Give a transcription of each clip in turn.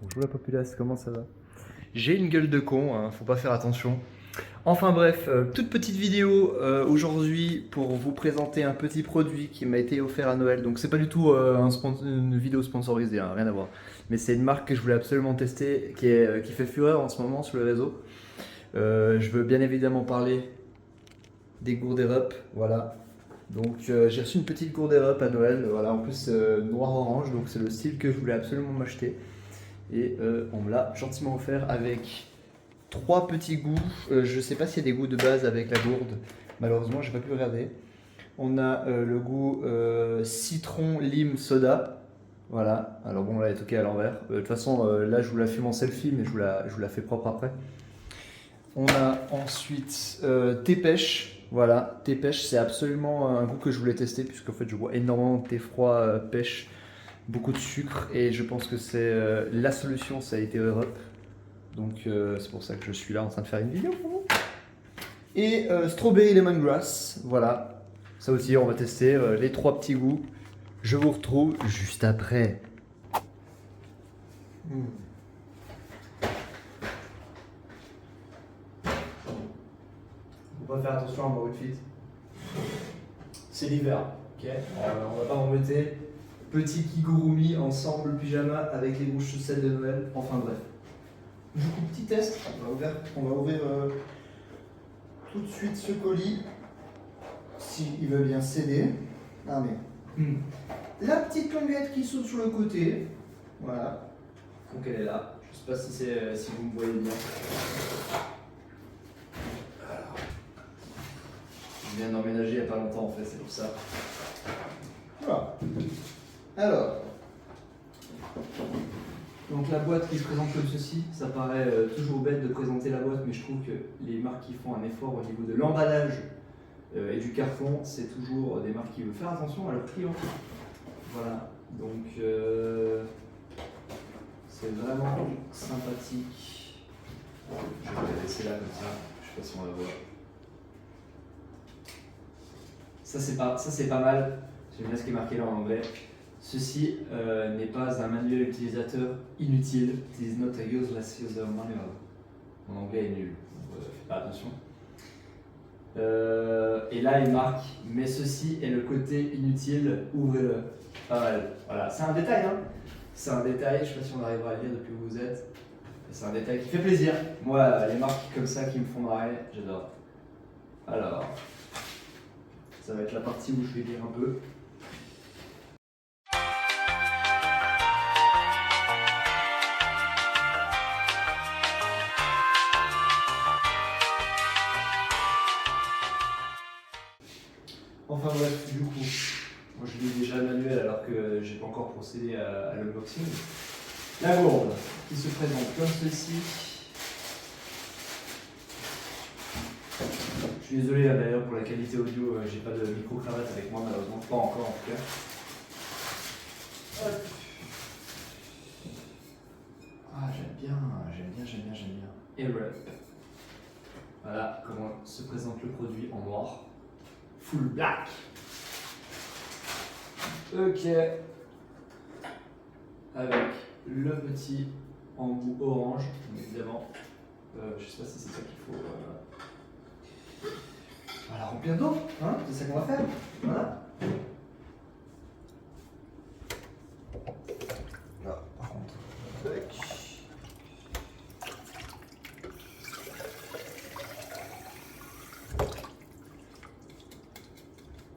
Bonjour la populace, comment ça va? J'ai une gueule de con, hein, faut pas faire attention. Enfin bref, toute petite vidéo aujourd'hui pour vous présenter un petit produit qui m'a été offert à Noël. Donc c'est pas du tout une vidéo sponsorisée, hein, rien à voir. Mais c'est une marque que je voulais absolument tester, qui fait fureur en ce moment sur le réseau. Je veux bien évidemment parler des gourdes Europe, voilà. Donc j'ai reçu une petite gourde Europe à Noël, voilà, en plus noir-orange, donc c'est le style que je voulais absolument m'acheter. Et on me l'a gentiment offert avec trois petits goûts. Je sais pas s'il y a des goûts de base avec la gourde. Malheureusement, j'ai pas pu regarder. On a le goût citron lime soda. Voilà. Alors bon, là, elle est toquée à l'envers. De toute façon, là, je vous la fume en selfie, mais je vous la fais propre après. On a ensuite thé pêche. Voilà, thé pêche, c'est absolument un goût que je voulais tester, puisqu'en fait, je bois énormément de thé froid pêche, beaucoup de sucre, et je pense que c'est la solution, ça a été Europe. Donc c'est pour ça que je suis là en train de faire une vidéo pour vous. Et Strawberry Lemongrass, voilà. Ça aussi, on va tester les trois petits goûts. Je vous retrouve juste après. Faut pas faire attention à mon outfit. C'est l'hiver, ok. On va pas m'embêter. Petit kigurumi ensemble pyjama avec les bouches chaussettes de Noël. Enfin bref. Du coup, petit test. On va ouvrir tout de suite ce colis. S'il veut bien céder. Ah mais. La petite languette qui saute sur le côté. Voilà. Donc elle est là. Je sais pas si vous me voyez bien. Alors. Je viens d'emménager il n'y a pas longtemps en fait, c'est pour ça. Voilà. Alors. Donc la boîte qui se présente comme ceci, ça paraît toujours bête de présenter la boîte, mais je trouve que les marques qui font un effort au niveau de l'emballage et du carton, c'est toujours des marques qui veulent faire attention à leurs clients. Voilà, donc c'est vraiment sympathique. Je vais la laisser là comme ça, je sais pas si on la voit. Ça c'est pas mal, j'aime bien ce qui est marqué là en anglais. Ceci n'est pas un manuel utilisateur inutile. It is not a useless user manual. Mon anglais est nul, donc faites pas attention. Et là, il marque, mais ceci est le côté inutile, ouvrez-le. Pas mal. Voilà, c'est un détail, hein. C'est un détail, je sais pas si on arrivera à le lire depuis où vous êtes. C'est un détail qui fait plaisir. Moi, les marques comme ça qui me font marrer, j'adore. Alors, ça va être la partie où je vais lire un peu. Enfin bref, du coup, moi je lis déjà le manuel alors que j'ai pas encore procédé à l'unboxing. La gourde qui se présente comme ceci. Je suis désolé d'ailleurs pour la qualité audio, j'ai pas de micro-cravate avec moi malheureusement, pas encore en tout cas. Hop. Ah j'aime bien. Et Europe. Voilà comment se présente le produit en noir. Full black. Ok. Avec le petit embout orange, évidemment. Je sais pas si c'est ça qu'il faut. Voilà, remplir d'eau, hein, c'est ça qu'on va faire. Voilà. Là, par contre. Tac.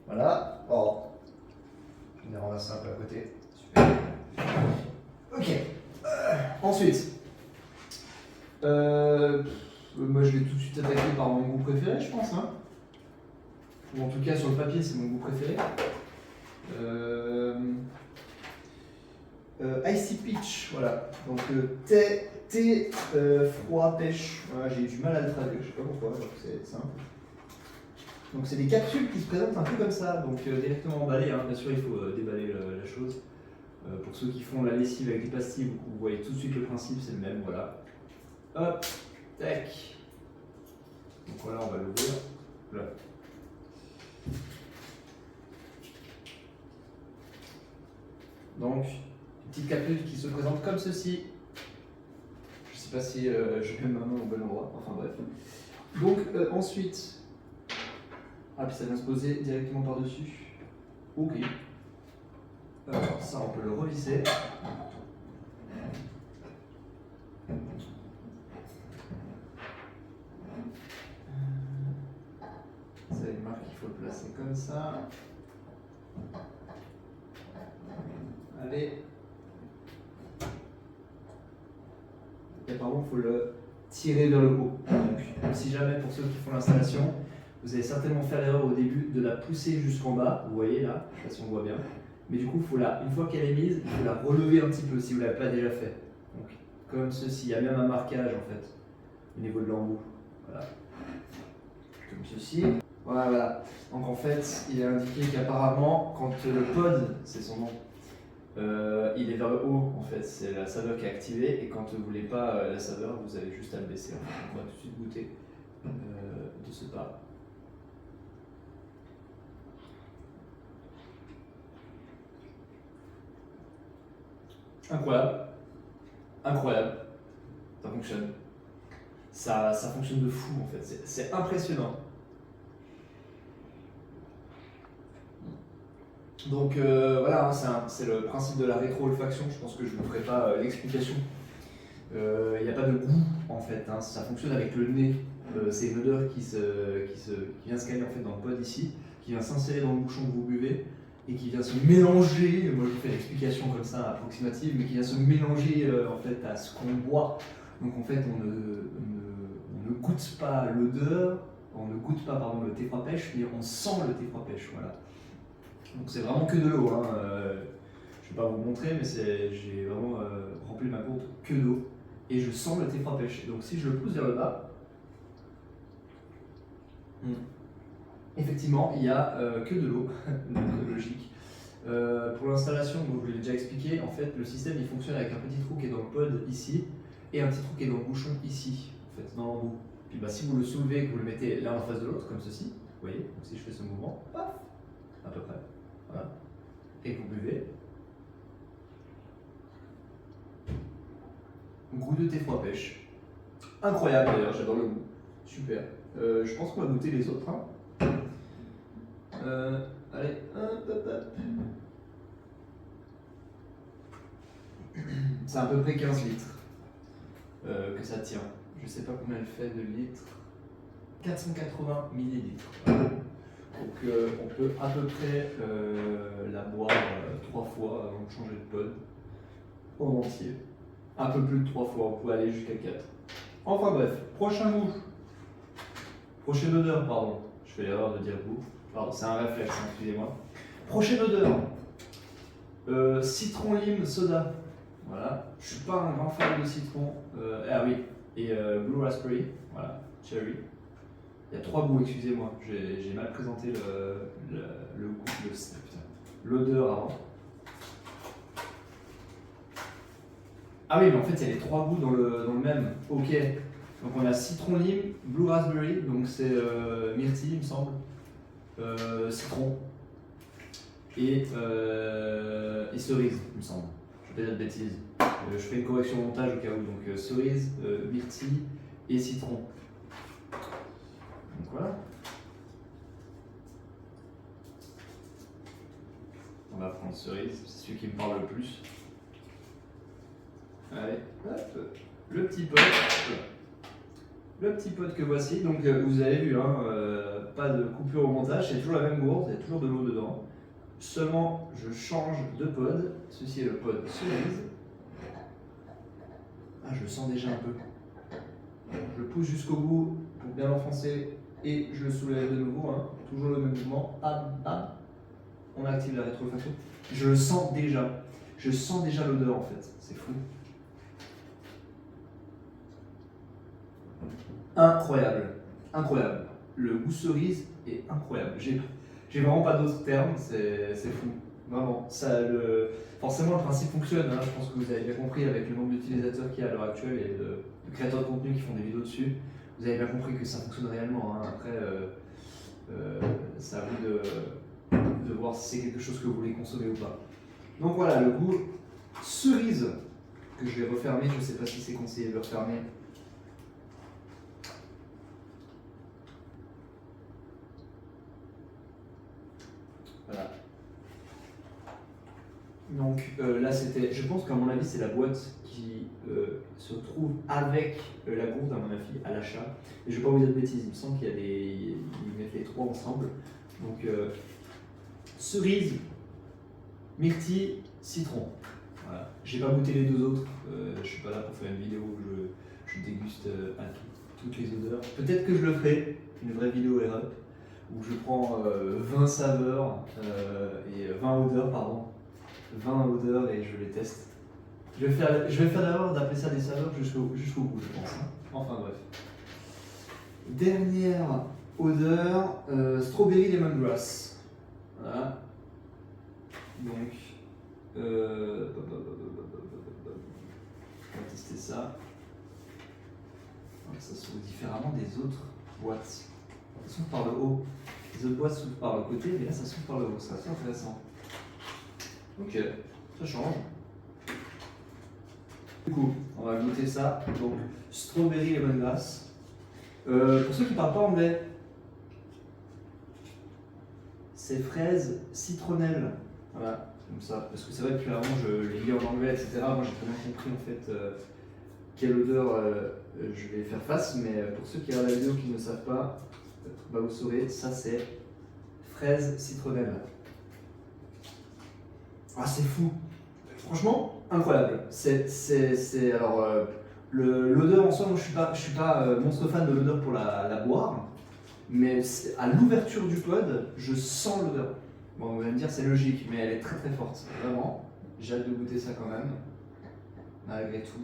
Voilà. Oh. Je vais ramasser un peu à côté. Super. Ok. Ensuite. Moi je vais tout de suite attaquer par mon goût préféré, je pense. Hein. Ou en tout cas sur le papier, c'est mon goût préféré. Icy Peach, voilà. Donc thé froid pêche. Voilà, j'ai eu du mal à le traduire, je sais pas pourquoi, c'est simple. Donc c'est des capsules qui se présentent un peu comme ça, donc directement emballées. Hein. Bien sûr, il faut déballer la chose. Pour ceux qui font la lessive avec des pastilles, vous voyez tout de suite le principe, c'est le même, voilà. Hop, tac. Donc voilà, on va l'ouvrir. Là. Donc, une petite capsule qui se présente comme ceci. sais pas si je mets ma main au bon endroit, enfin bref. Donc ensuite, ah puis ça vient se poser directement par-dessus. Ok. Alors ça on peut le revisser. Ça une marque qu'il faut le placer comme ça. Allez. Et par contre il faut le tirer vers le haut. Donc si jamais pour ceux qui font l'installation, vous allez certainement faire l'erreur au début de la pousser jusqu'en bas, vous voyez là, je ne sais pas si on voit bien. Mais du coup, une fois qu'elle est mise, il faut la relever un petit peu si vous ne l'avez pas déjà fait. Donc, comme ceci, il y a même un marquage en fait, au niveau de l'embout. Voilà. Comme ceci. Voilà. Donc en fait, il est indiqué qu'apparemment, quand le pod, c'est son nom, il est vers le haut en fait, c'est la saveur qui est activée. Et quand vous ne voulez pas la saveur, vous avez juste à le baisser. En fait. On va tout de suite goûter de ce pas. Incroyable, ça fonctionne. Ça fonctionne de fou en fait, c'est impressionnant. Donc voilà, hein, c'est le principe de la rétro-olfaction, je pense que je ne vous ferai pas l'explication. Il n'y a pas de goût en fait, hein, ça fonctionne avec le nez. C'est une odeur qui vient se caler en fait dans le pod ici, qui vient s'insérer dans le bouchon que vous buvez et qui vient se mélanger, moi je vous fais l'explication comme ça approximative, mais qui vient se mélanger en fait à ce qu'on boit. Donc en fait on ne goûte pas l'odeur, on ne goûte pas pardon, le thé froid pêche, mais on sent le thé froid pêche, voilà. Donc c'est vraiment que de l'eau, hein. Je ne vais pas vous montrer, mais j'ai vraiment rempli ma gourde que d'eau et je sens le thé froid pêche. Donc si je le pousse vers le bas, effectivement, il n'y a que de l'eau, donc logique. Pour l'installation, je vous l'ai déjà expliqué, en fait, le système il fonctionne avec un petit trou qui est dans le pod ici et un petit trou qui est dans le bouchon ici, en fait, dans l'embout. Puis si vous le soulevez et que vous le mettez l'un en face de l'autre, comme ceci, vous voyez, donc si je fais ce mouvement, paf, à peu près, voilà, et que vous buvez, goût de thé froid pêche. Incroyable d'ailleurs, j'adore le goût, super. Je pense qu'on va goûter les autres. Hein. Allez, hop. C'est à peu près 15 litres que ça tient. Je sais pas combien elle fait de litres. 480 millilitres. Donc on peut à peu près la boire 3 fois avant de changer de pod en entier. Un peu plus de 3 fois, on peut aller jusqu'à 4. Enfin bref, prochain goût. Prochaine odeur, pardon. Je fais l'erreur de dire goût. Pardon, c'est un réflexe, hein, excusez-moi. Prochaine odeur. Citron, lime, soda. Voilà. Je suis pas un grand fan de citron. Ah oui. Et blue raspberry. Voilà. Cherry. Il y a 3 goûts, excusez-moi. J'ai mal présenté le goût, l'odeur avant. Ah oui, mais en fait, il y a les 3 goûts dans le même. Ok. Donc on a citron, lime, blue raspberry, donc c'est myrtille, il me semble. Citron. Et cerise, il me semble. Je vais pas dire de bêtises. Je fais une correction au montage au cas où. Donc cerise, myrtille et citron. Donc voilà. On va prendre cerise, c'est celui qui me parle le plus. Allez, hop, le petit pot. Le petit pot que voici, donc vous avez vu, hein, pas de coupure au montage, c'est toujours la même gourde, il y a toujours de l'eau dedans. Seulement, je change de pod. Ceci est le pod cerise. Ah, je le sens déjà un peu. Je le pousse jusqu'au bout pour bien l'enfoncer et je le soulève de nouveau. Hein. Toujours le même mouvement. Bam, bam. On active la rétrofaction. Je le sens déjà. Je sens déjà l'odeur en fait. C'est fou. Incroyable. Incroyable. Le goût cerise est incroyable. J'ai vraiment pas d'autres termes, c'est fou. Vraiment. Forcément, le principe fonctionne. Hein. Je pense que vous avez bien compris avec le nombre d'utilisateurs qu'il y a à l'heure actuelle et de créateurs de contenu qui font des vidéos dessus. Vous avez bien compris que ça fonctionne réellement. Hein. Après, c'est à vous de voir si c'est quelque chose que vous voulez consommer ou pas. Donc voilà, le goût cerise. que je vais refermer. Je ne sais pas si c'est conseillé de le refermer. Voilà. Donc là c'était, je pense qu'à mon avis c'est la boîte qui se trouve avec la gourde à mon avis à l'achat. Et je ne vais pas vous dire de bêtises, il me semble qu'il y a ils mettent les trois ensemble. Donc cerise, myrtille, citron. Voilà. J'ai pas goûté les deux autres, je suis pas là pour faire une vidéo où je déguste à toutes les odeurs. Peut-être que je le ferai, une vraie vidéo Air-Up, où je prends 20 saveurs et 20 odeurs, pardon. 20 odeurs et je les teste. Je vais faire d'abord d'appeler ça des saveurs jusqu'au bout, je pense. Hein. Enfin bref. Dernière odeur, strawberry lemongrass. Voilà. Donc, on va tester ça. Alors, ça s'ouvre différemment des autres boîtes. Ça s'ouvre par le haut. Les autres boîtes s'ouvrent par le côté, mais là ça s'ouvre par le haut. C'est assez intéressant. Ok, ça change. Du coup, on va goûter ça. Donc, strawberry lemongrass. Pour ceux qui ne parlent pas anglais, c'est fraise citronnelle. Voilà, comme ça. Parce que c'est vrai que avant je les lis en anglais, etc. Moi j'ai très bien compris en fait quelle odeur je vais faire face. Mais pour ceux qui regardent la vidéo qui ne savent pas, bah, vous saurez, ça c'est fraise citronnelle. Ah, c'est fou. Franchement, incroyable. Alors l'odeur en soi, moi je suis pas monstre fan de l'odeur pour la boire, mais à l'ouverture du pod, je sens l'odeur. Bon, vous allez me dire c'est logique, mais elle est très très forte. Vraiment, j'ai hâte de goûter ça quand même, malgré tout.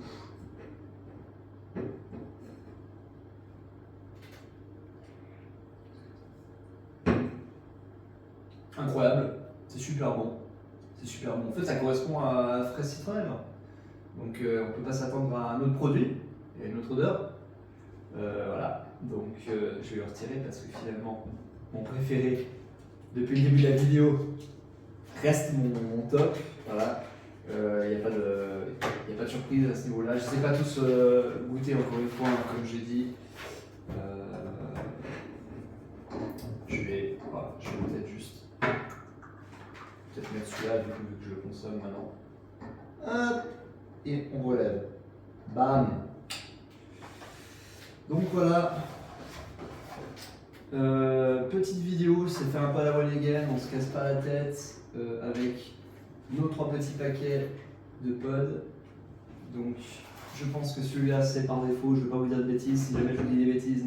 Incroyable, c'est super bon. C'est super bon. En fait, ça correspond à fraise citronnelle. Donc, on ne peut pas s'attendre à un autre produit et à une autre odeur. Voilà. Donc, je vais le retirer parce que finalement, mon préféré depuis le début de la vidéo reste mon top. Voilà. Il n'y a pas de surprise à ce niveau-là. Je ne sais pas tous goûter encore une fois, hein, comme j'ai dit. Je vais peut-être juste mettre celui-là du coup vu que je le consomme maintenant. Hop, et on relève. Bam. Donc voilà. Petite vidéo, c'est fait un pas à la voile again, on se casse pas la tête avec nos 3 petits paquets de pods. Donc je pense que celui-là c'est par défaut, je ne vais pas vous dire de bêtises, si jamais je vous dis des bêtises,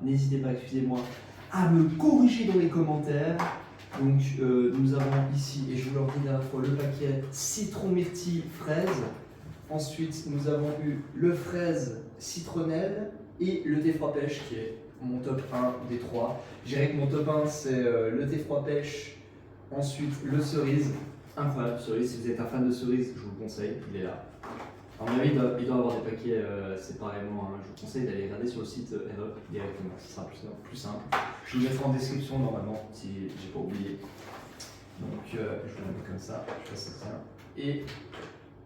n'hésitez pas, excusez-moi, à me corriger dans les commentaires. Donc nous avons ici, et je vous leur dis la dernière fois, le paquet citron myrtille fraise. Ensuite nous avons eu le fraise citronnelle et le thé froid pêche qui est mon top 1 des 3. Je dirais que mon top 1 c'est le thé froid pêche, ensuite le cerise. Incroyable cerise, si vous êtes un fan de cerise, je vous le conseille, il est là. À mon avis, il doit avoir des paquets séparément. Hein. Je vous conseille d'aller regarder sur le site Air-Up directement, ce sera plus simple. Je vous le mettrai en description normalement si j'ai pas oublié. Donc je vais la mettre comme ça, je fais ça. Et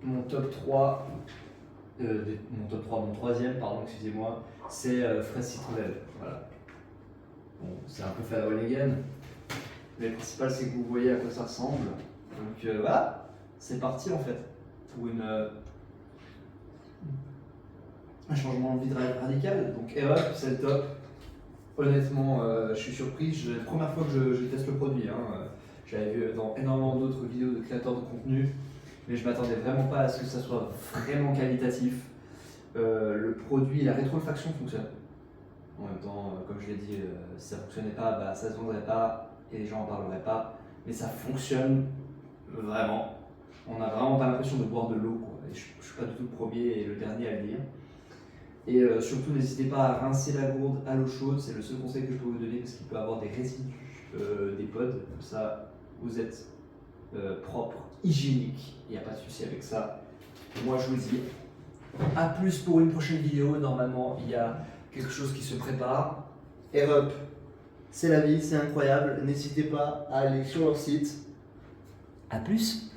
mon top 3, mon troisième, pardon, excusez-moi, c'est fraise citronnelle. Voilà. Bon, c'est un peu fait à la one again, mais le principal c'est que vous voyez à quoi ça ressemble. Donc voilà, c'est parti en fait pour un changement de vie radical. Donc Air-Up, c'est le top. Honnêtement, je suis surpris. C'est la première fois que je teste le produit. Hein. J'avais vu dans énormément d'autres vidéos de créateurs de contenu, mais je m'attendais vraiment pas à ce que ça soit vraiment qualitatif. Le produit, la rétrofaction fonctionne. En même temps, comme je l'ai dit, si ça ne fonctionnait pas, bah, ça ne se vendrait pas et les gens n'en parleraient pas. Mais ça fonctionne vraiment. On n'a vraiment pas l'impression de boire de l'eau. Je ne suis pas du tout le premier et le dernier à le dire. Et surtout, n'hésitez pas à rincer la gourde à l'eau chaude. C'est le seul conseil que je peux vous donner parce qu'il peut y avoir des résidus des pods. Comme ça, vous êtes propre, hygiénique. Il n'y a pas de souci avec ça. Et moi, je vous dis à plus pour une prochaine vidéo. Normalement, il y a quelque chose qui se prépare. Air-Up, c'est la vie, c'est incroyable. N'hésitez pas à aller sur leur site. À plus.